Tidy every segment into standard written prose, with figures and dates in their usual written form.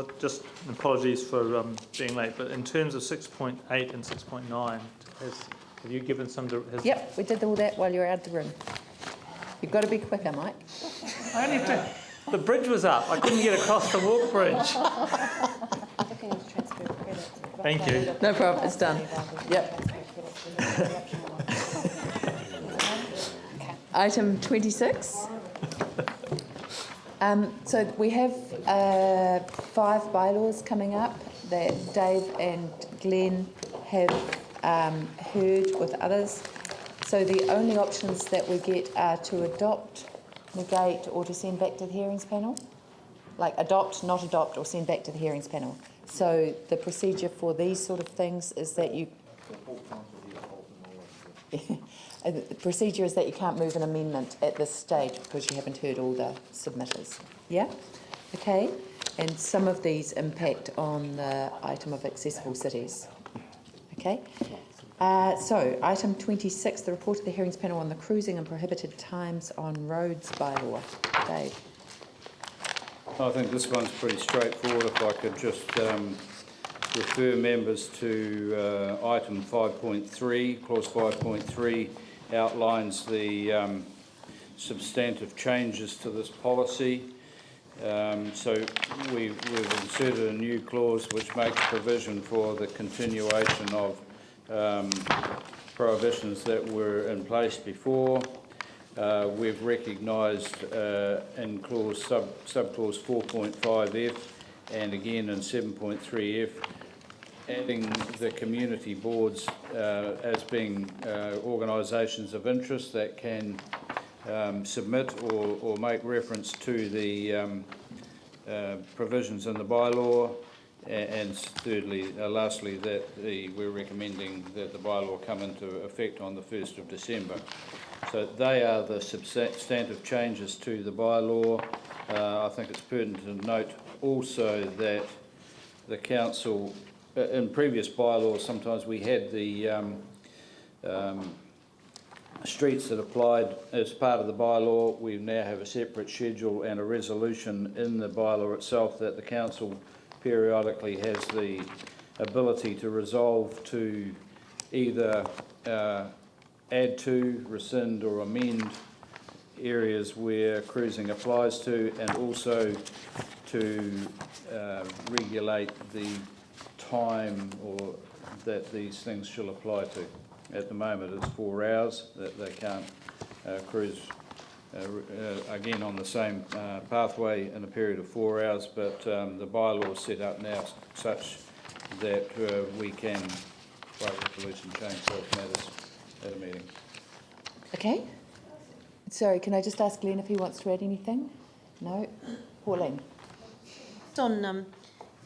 Well, just apologies for being late, but in terms of 6.8 and 6.9, have you given some... Yep, we did all that while you were out of the room. You've got to be quicker, Mike. I only did. The bridge was up. I couldn't get across the walk bridge. Thank you. No problem, it's done. Yep. Item 26. So we have 5 bylaws coming up that Dave and Glenn have heard with others. So the only options that we get are to adopt, negate, or to send back to the hearings panel. Like adopt, not adopt, or send back to the hearings panel. So the procedure for these sort of things is that you... The procedure is that you can't move an amendment at this stage because you haven't heard all the submitters. Yeah? Okay. And some of these impact on the item of accessible cities. Okay. So, item 26, the report of the hearings panel on the cruising and prohibited times on roads bylaw. Dave. I think this one's pretty straightforward. If I could just refer members to item 5.3, clause 5.3 outlines the substantive changes to this policy. So we've inserted a new clause which makes provision for the continuation of prohibitions that were in place before. We've recognised in subclause 4.5F and again in 7.3F adding the community boards as being organisations of interest that can submit or make reference to the provisions in the bylaw, and thirdly, lastly, that we're recommending that the bylaw come into effect on the 1st of December. So they are the substantive changes to the bylaw. I think it's pertinent to note also that the council, in previous bylaws, sometimes we had the streets that applied as part of the bylaw. We now have a separate schedule and a resolution in the bylaw itself that the council periodically has the ability to resolve to either add to, rescind or amend areas where cruising applies to, and also to regulate the time or that these things shall apply to. At the moment it's 4 hours that they can't cruise again on the same pathway in a period of 4 hours, but the bylaw is set up now such that we can by resolution change those matters at a meeting. Okay. Sorry, can I just ask Glenn if he wants to add anything? No? Pauline. It's on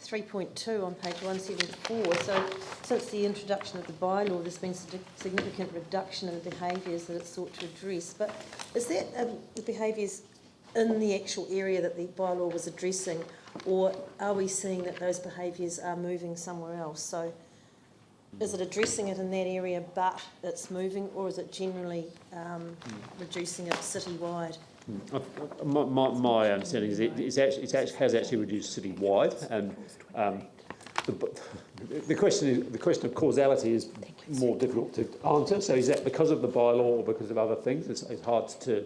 3.2 on page 174. So since the introduction of the bylaw, there's been significant reduction in the behaviours that it's sought to address. But is that the behaviours in the actual area that the bylaw was addressing, or are we seeing that those behaviours are moving somewhere else? So is it addressing it in that area but it's moving, or is it generally reducing it citywide? My understanding is it has actually reduced citywide, and the question of causality is more difficult to answer. So is that because of the bylaw or because of other things? It's hard to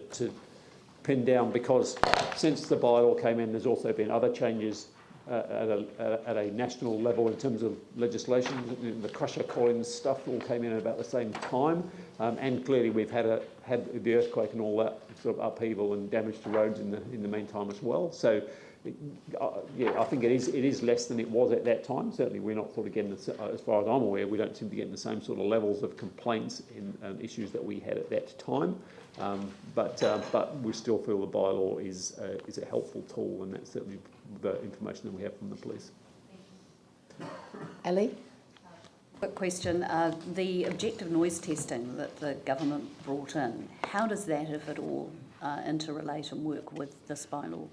pin down, because since the bylaw came in, there's also been other changes at a national level in terms of legislation. The Crusher Collins stuff all came in at about the same time, and clearly we've had the earthquake and all that sort of upheaval and damage to roads in the meantime as well. So yeah, I think it is less than it was at that time. Certainly we're not sort of getting, as far as I'm aware, we don't seem to be getting the same sort of levels of complaints in issues that we had at that time. But we still feel the bylaw is a helpful tool, and that's certainly the information that we have from the police. Ali? Quick question. The objective noise testing that the government brought in, how does that, if at all, interrelate and work with this bylaw?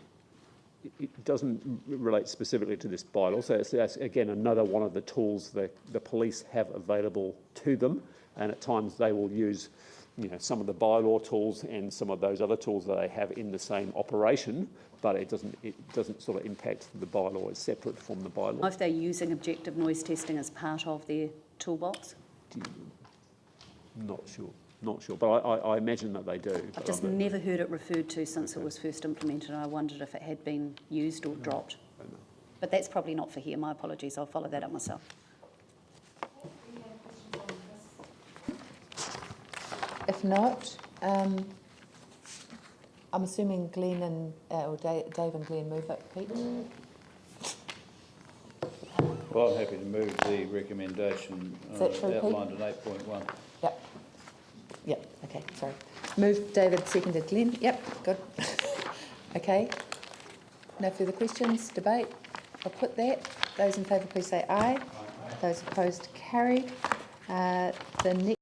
It doesn't relate specifically to this bylaw, so that's again another one of the tools that the police have available to them, and at times they will use some of the bylaw tools and some of those other tools that they have in the same operation, but it doesn't sort of impact the bylaw. It's separate from the bylaw. If they're using objective noise testing as part of their toolbox? Not sure, but I imagine that they do. I've just never heard it referred to since it was first implemented. I wondered if it had been used or dropped. But that's probably not for here. My apologies. I'll follow that up myself. If not, I'm assuming Glenn and or Dave and Glenn move it, Pete? Well, I'm happy to move the recommendation Is that true, Pete? outlined in 8.1. Yep. Yep, okay, sorry. Moved David, seconded Glenn. Yep, good. Okay. No further questions, debate? I'll put that. Those in favour, please say aye. Those opposed, carried. The next